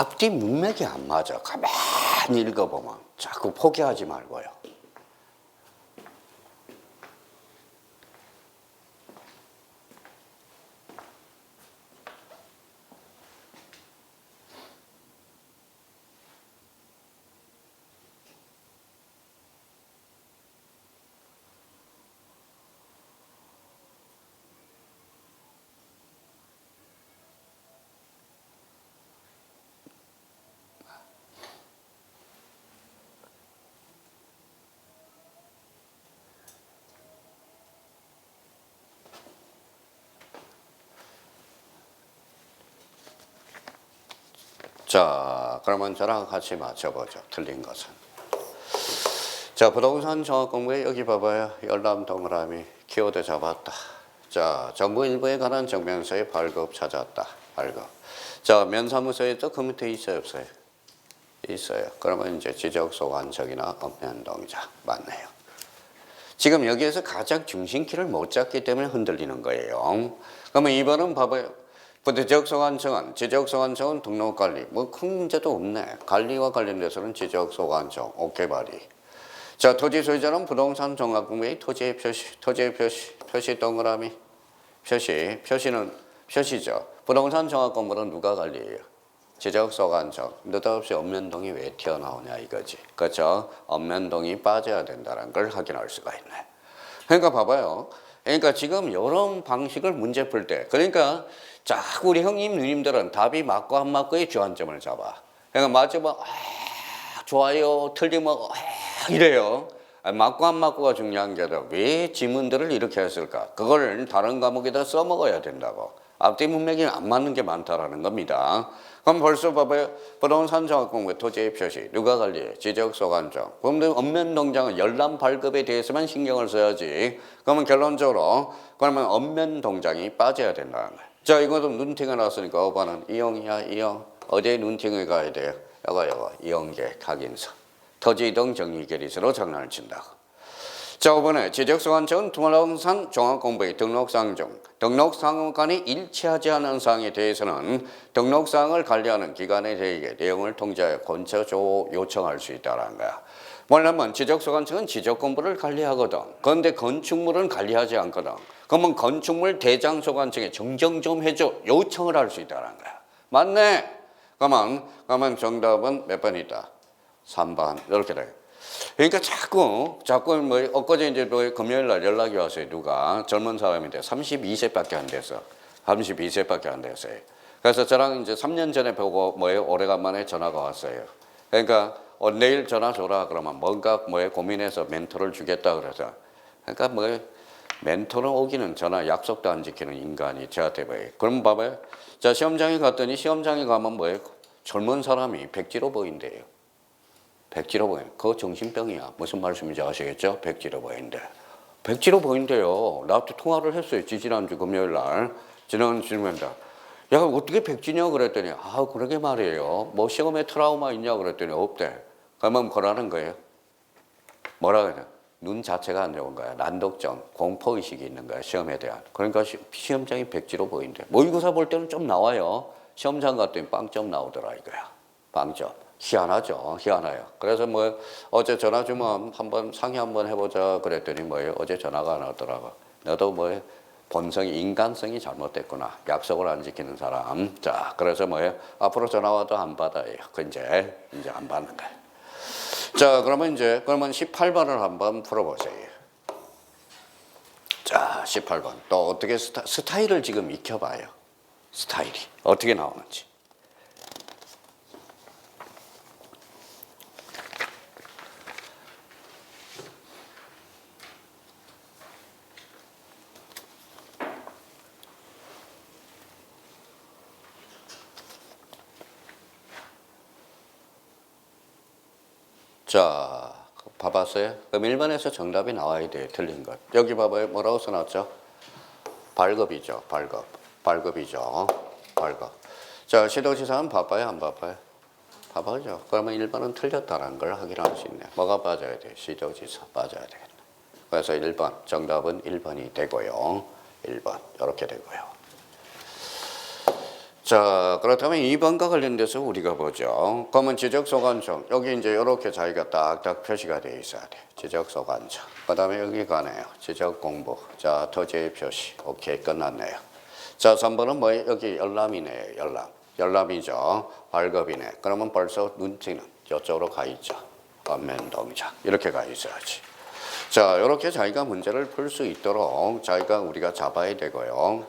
앞뒤 문맥이 안 맞아. 가만히 읽어보면 자꾸 포기하지 말고요. 자, 그러면 저랑 같이 맞춰보죠. 틀린 것은. 자, 부동산 종합공부에 여기 봐봐요. 열람 동그라미 키워드 잡았다. 자, 정부 일부에 관한 증명서의 발급 찾았다. 발급. 자, 면사무소에도 그 밑에 있어요, 없어요? 있어요. 그러면 이제 지적소관청이나 업면동작 맞네요. 지금 여기에서 가장 중심키를 못 잡기 때문에 흔들리는 거예요. 그러면 2번은 봐봐요. 지적소관청은 등록관리, 뭐 큰 문제도 없네. 관리와 관련돼서는 지적소관청, 오케바리. 자, 토지 소유자는 부동산 종합공부의 토지의 표시 동그라미, 표시는 표시죠. 부동산 종합공부는 누가 관리해요? 지적소관청. 느닷없이 읍면동이 왜 튀어나오냐 이거지. 그렇죠? 읍면동이 빠져야 된다는 걸 확인할 수가 있네. 그러니까 봐봐요. 그러니까 지금 이런 방식을 문제 풀 때, 그러니까 자꾸 우리 형님 누님들은 답이 맞고 안 맞고의 주안점을 잡아. 그러니까 맞으면 좋아요, 틀리면 이래요. 맞고 안 맞고가 중요한 게 아니라 왜 지문들을 이렇게 했을까? 그걸 다른 과목에다 써먹어야 된다고. 앞뒤 문맥이 안 맞는 게 많다라는 겁니다. 그럼 벌써 봐봐요. 부동산 종합공부 토지의 표시 누가 관리해? 지적소관청. 그럼 읍면동장은 열람 발급에 대해서만 신경을 써야지. 그러면 결론적으로 그러면 읍면동장이 빠져야 된다는 거예요. 자, 이것도 눈팅이 났으니까 5번은 이용이야, 이용. 어디에 눈팅을 가야 돼요? 요거 이용계 각인서. 토지이동 정리결의서로 장난을 친다고. 자, 5번에 지적소관청은 부동산 종합공부의 등록사항 중 등록사항간이 일치하지 않은 사항에 대해서는 등록사항을 관리하는 기관에 대해 내용을 통지하여 권고 요청할 수 있다는 거야. 뭐냐면 지적소관청은 지적공부를 관리하거든. 그런데 건축물은 관리하지 않거든. 그러면 건축물 대장소관청에 정정 좀 해줘 요청을 할 수 있다는 거야. 맞네. 그러면 정답은 몇 번이다? 3번 이렇게 돼. 그러니까 자꾸 뭐 엊그제 이제 뭐 금요일 날 연락이 왔어요. 누가 젊은 사람인데 32세밖에 안 됐어. 32세밖에 안 됐어요. 그래서 저랑 이제 3년 전에 보고 오래간만에 전화가 왔어요. 그러니까 내일 전화 줘라 그러면 뭔가 고민해서 멘토를 주겠다 그래서 그러니까 멘토는 오기는 전화 약속도 안 지키는 인간이 저한테 그럼 봐봐요. 자, 시험장에 갔더니 시험장에 가면 젊은 사람이 백지로 보인대요. 백지로 보인. 그거 정신병이야. 무슨 말씀인지 아시겠죠? 백지로 보인대. 백지로 보인대요. 나한테 통화를 했어요. 지난주 금요일 날. 지난 질문다. 야, 어떻게 백지냐 그랬더니 그러게 말이에요. 뭐 시험에 트라우마 있냐 그랬더니 없대. 그러면 뭐라는 거예요? 뭐라 그래? 눈 자체가 안 좋은 거야. 난독증, 공포의식이 있는 거야. 시험에 대한. 그러니까 시험장이 백지로 보인대. 모의고사 볼 때는 좀 나와요. 시험장 갔더니 빵점 나오더라 이거야. 빵점. 희한하죠. 희한해요. 그래서 어제 전화 주면 한번 상의 한번 해보자 그랬더니 어제 전화가 안 오더라고. 너도 본성이 인간성이 잘못됐구나. 약속을 안 지키는 사람. 자, 그래서 앞으로 전화 와도 안 받아요. 이제 안 받는 거예요. 자, 그러면 18번을 한번 풀어보세요. 자, 18번. 또 어떻게 스타일을 지금 익혀봐요. 스타일이 어떻게 나오는지. 자, 봐봤어요? 그럼 1번에서 정답이 나와야 돼요. 틀린 것. 여기 봐봐요. 뭐라고 써놨죠? 발급이죠. 발급이죠. 발급. 자, 시도지사는 봐봐요? 안 봐봐요? 봐봐죠. 그러면 1번은 틀렸다는 걸 확인할 수 있네. 뭐가 빠져야 돼요? 시도지사 빠져야 되겠네. 그래서 1번. 정답은 1번이 되고요. 1번. 이렇게 되고요. 자, 그렇다면 2번과 관련돼서 우리가 보죠. 그러면 지적소관청, 여기 이제 이렇게 자기가 딱딱 표시가 되어 있어야 돼. 지적소관청. 그 다음에 여기 가네요. 지적공부. 자, 토지의 표시. 오케이, 끝났네요. 자, 3번은 뭐, 여기 열람이네요. 열람. 열람이죠. 발급이네. 그러면 벌써 눈치는 이쪽으로 가 있죠. 건면 동작. 이렇게 가 있어야지. 자, 이렇게 자기가 문제를 풀 수 있도록 자기가 우리가 잡아야 되고요.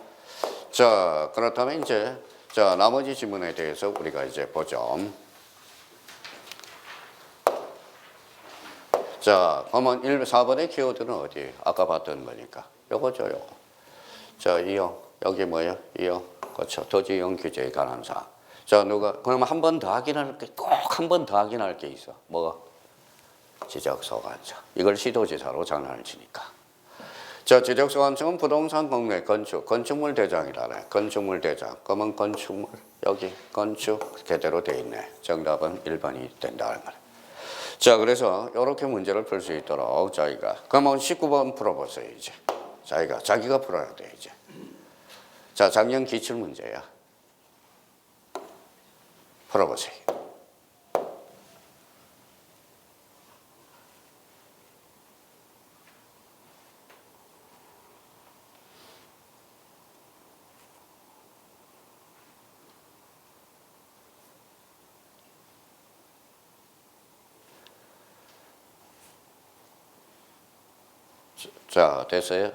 자, 그렇다면 이제 자, 나머지 지문에 대해서 우리가 이제 보죠. 자, 그러면 4번의 키워드는 어디예요? 아까 봤던 거니까. 요거죠, 요거. 자, 이용. 여기 뭐예요? 이용. 그렇죠. 토지 이용 규제에 관한 사항. 자, 그러면 한 번 더 확인할 게, 꼭 한 번 더 확인할 게 있어. 뭐가? 지적소관청. 이걸 시도지사로 장난을 치니까. 자, 지적소관청은 부동산 공매 건축물 대장이라네. 건축물 대장. 그러면 건축물, 여기 건축 제대로 돼 있네. 정답은 1번이 된다는 거네. 자, 그래서 이렇게 문제를 풀 수 있도록 저희가. 그러면 19번 풀어보세요, 이제. 자기가 풀어야 돼, 이제. 자, 작년 기출 문제야. 풀어보세요. 자, 됐어요?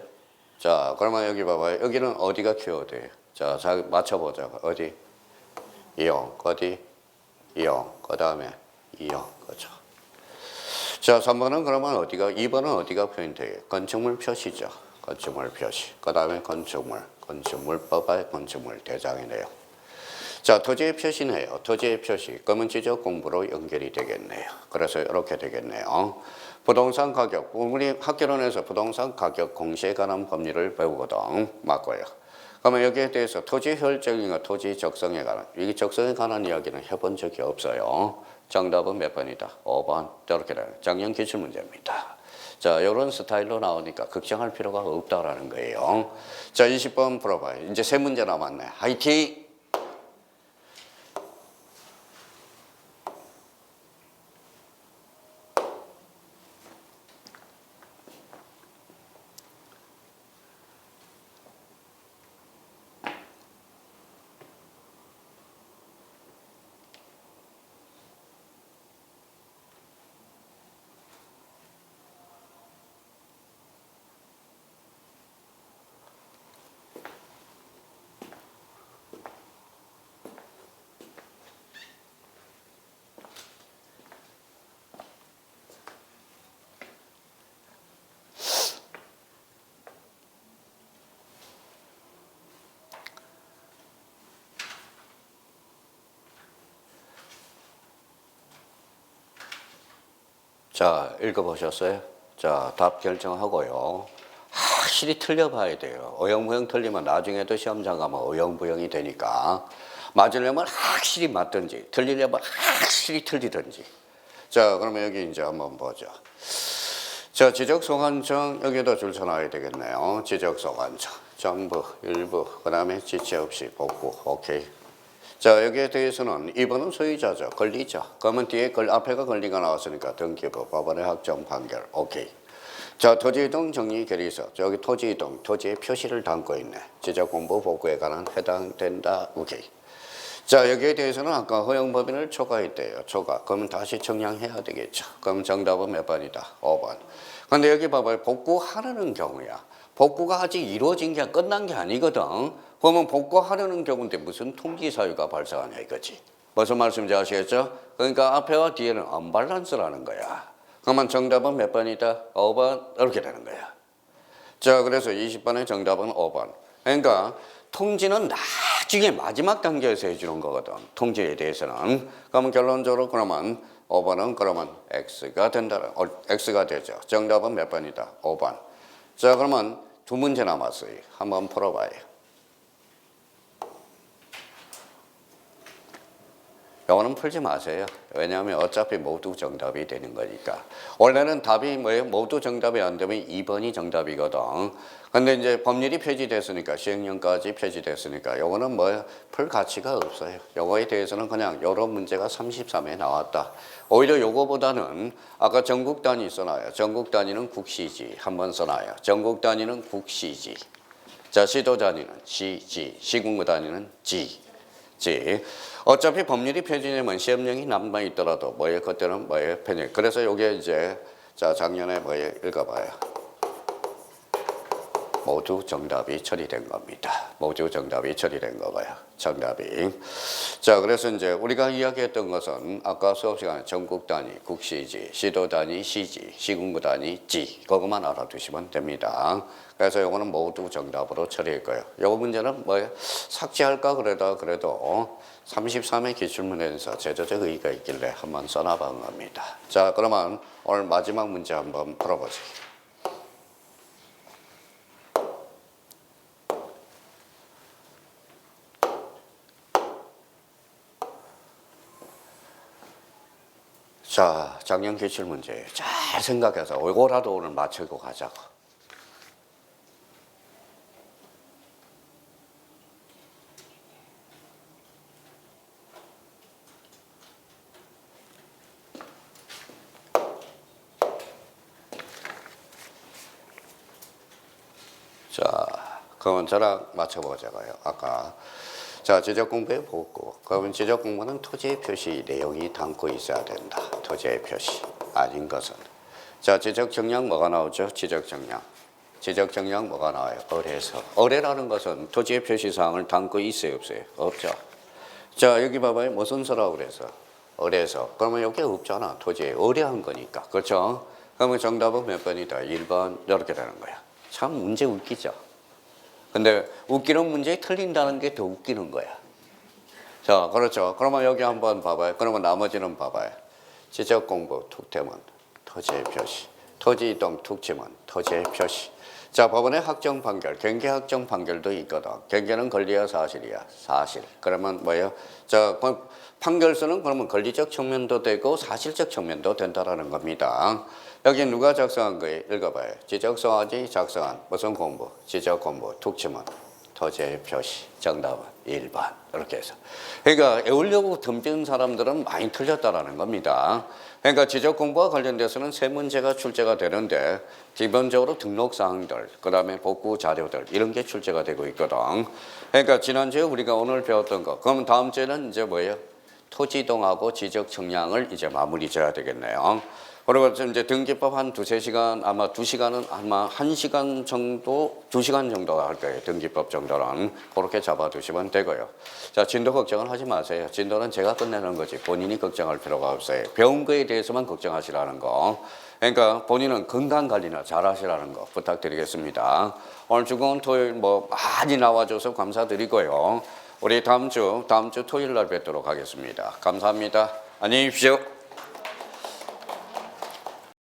자, 그러면 여기 봐봐요. 여기는 어디가 키워드예요? 자, 맞춰보자. 어디? 이용. 어디? 이용. 그 다음에 이용. 그렇죠. 자, 3번은 그러면 어디가? 2번은 어디가 포인트예요? 건축물 표시죠. 건축물 표시. 그 다음에 건축물. 건축물법의 건축물 대장이네요. 자, 토지의 표시네요. 토지의 표시. 그러면 지적 공부로 연결이 되겠네요. 그래서 이렇게 되겠네요. 부동산 가격. 우리 학교론에서 부동산 가격 공시에 관한 법률을 배우거든. 맞고요. 그러면 여기에 대해서 토지 효율적인가 토지 적성에 관한, 이게 적성에 관한 이야기는 해본 적이 없어요. 정답은 몇 번이다? 5번. 이렇게 되는 작년 기출 문제입니다. 자, 이런 스타일로 나오니까 걱정할 필요가 없다라는 거예요. 자, 20번 풀어봐요. 이제 3문제 남았네. 화이팅! 자, 읽어보셨어요? 자, 답 결정하고요. 확실히 틀려봐야 돼요. 어영부영 틀리면 나중에도 시험장 가면 어영부영이 되니까 맞으려면 확실히 맞든지 틀리려면 확실히 틀리든지. 자, 그러면 여기 이제 한번 보죠. 자, 지적소관청 여기다 줄 서놔야 되겠네요. 지적소관청 정부, 일부, 그 다음에 지체 없이 복구. 오케이. 자, 여기에 대해서는 2번은 소유자죠. 권리죠. 그러면 뒤에 앞에가 권리가 나왔으니까 등기부, 법원의 확정 판결. 오케이. 자, 토지이동 정리결의서. 여기 토지이동, 토지의 표시를 담고 있네. 지적공부 복구에 관한 해당된다. 오케이. 자, 여기에 대해서는 아까 허용법인을 초과했대요. 초과. 그러면 다시 청량해야 되겠죠. 그럼 정답은 몇 번이다? 5번. 근데 여기 봐봐요. 복구하려는 경우야. 복구가 아직 이루어진 게 끝난 게 아니거든. 그러면 복구하려는 경우인데 무슨 통지 사유가 발생하냐 이거지. 무슨 말씀인지 아시겠죠? 그러니까 앞에와 뒤에는 언밸런스라는 거야. 그러면 정답은 몇 번이다? 5번. 이렇게 되는 거야. 자, 그래서 20번의 정답은 5번. 그러니까 통지는 나중에 마지막 단계에서 해주는 거거든. 통지에 대해서는. 그러면 결론적으로 그러면 5번은 그러면 X가 된다는, X가 되죠. 정답은 몇 번이다? 5번. 자, 그러면 2문제 남았어요. 한번 풀어봐요. 영어는 풀지 마세요. 왜냐하면 어차피 모두 정답이 되는 거니까. 원래는 답이 뭐예요? 모두 정답이 안 되면 2번이 정답이거든. 근데 이제 법률이 폐지됐으니까, 시행령까지 폐지됐으니까, 요거는 뭐 풀 가치가 없어요. 요거에 대해서는 그냥 요런 문제가 33에 나왔다. 오히려 요거보다는 아까 전국 단위 써놔요. 전국 단위는 국시지. 한번 써놔요. 전국 단위는 국시지. 자, 시도 단위는 시지. 시군구 단위는 지. 어차피 법률이 폐지되면 시험령이 남아 있더라도 뭐예요? 그때는 뭐예요? 폐지. 그래서 요게 이제 자 작년에 뭐예요? 읽어봐요. 모두 정답이 처리된 겁니다. 모두 정답이 처리된 거고요. 정답이. 자, 그래서 이제 우리가 이야기했던 것은 아까 수업 시간에 전국 단위 국시지, 시도 단위 시지, 시군구 단위 지, 그것만 알아두시면 됩니다. 그래서 요거는 모두 정답으로 처리했고요. 요거 문제는 뭐예요? 삭제할까 그래도 33의 기출문에 대해서 제도적 의의가 있길래 한번 써놔본 겁니다. 자, 그러면 오늘 마지막 문제 한번 풀어보세요. 자, 작년 기출문제 잘 생각해서 이거라도 오늘 맞추고 가자고. 자, 그러면 저랑 맞춰보자고요. 아까 자, 지적 공부에 보고 그러면 지적 공부는 토지의 표시 내용이 담고 있어야 된다. 토지의 표시 아닌 것은. 자, 지적 정량 뭐가 나오죠? 지적 정량. 지적 정량 뭐가 나와요? 어뢰서. 어뢰라는 것은 토지의 표시 사항을 담고 있어요, 없어요? 없죠. 자, 여기 봐봐요. 무슨 서라고 그래서? 어뢰서. 그러면 여기 없잖아. 토지에 어뢰한 거니까. 그렇죠? 그러면 정답은 몇 번이다? 1번 이렇게 되는 거야. 참 문제 웃기죠? 근데 웃기는 문제에 틀린다는 게 더 웃기는 거야. 자, 그렇죠. 그러면 여기 한번 봐봐요. 그러면 나머지는 봐봐요. 지적 공부 특템은 토지의 표시. 토지 이동 특침은 토지의 표시. 자, 법원의 확정 판결, 경계 확정 판결도 있거든. 경계는 권리야 사실이야? 사실. 그러면 뭐예요? 자, 판결서는 그러면 권리적 측면도 되고 사실적 측면도 된다라는 겁니다. 여기 누가 작성한 거예요? 읽어봐요. 지적서하지 작성한 무슨 공부? 지적 공부 특침은 토지의 표시. 정답은 1번. 이렇게 해서. 그러니까 외우려고 덤비는 사람들은 많이 틀렸다라는 겁니다. 그러니까 지적 공부와 관련돼서는 세 문제가 출제가 되는데 기본적으로 등록 사항들, 그다음에 복구 자료들 이런 게 출제가 되고 있거든. 그러니까 지난주에 우리가 오늘 배웠던 거. 그러면 다음 주에는 이제 뭐예요? 토지 이동하고 지적 측량을 이제 마무리 져야 되겠네요. 그리고 이제 등기법 한 2-3시간, 아마 2시간은 아마 1시간 정도, 2시간 정도 할 거예요. 등기법 정도는. 그렇게 잡아두시면 되고요. 자, 진도 걱정을 하지 마세요. 진도는 제가 끝내는 거지. 본인이 걱정할 필요가 없어요. 배운 거에 대해서만 걱정하시라는 거. 그러니까 본인은 건강관리나 잘 하시라는 거 부탁드리겠습니다. 오늘 주공 토요일 뭐 많이 나와줘서 감사드리고요. 우리 다음 주 토요일 날 뵙도록 하겠습니다. 감사합니다. 안녕히 계십시오.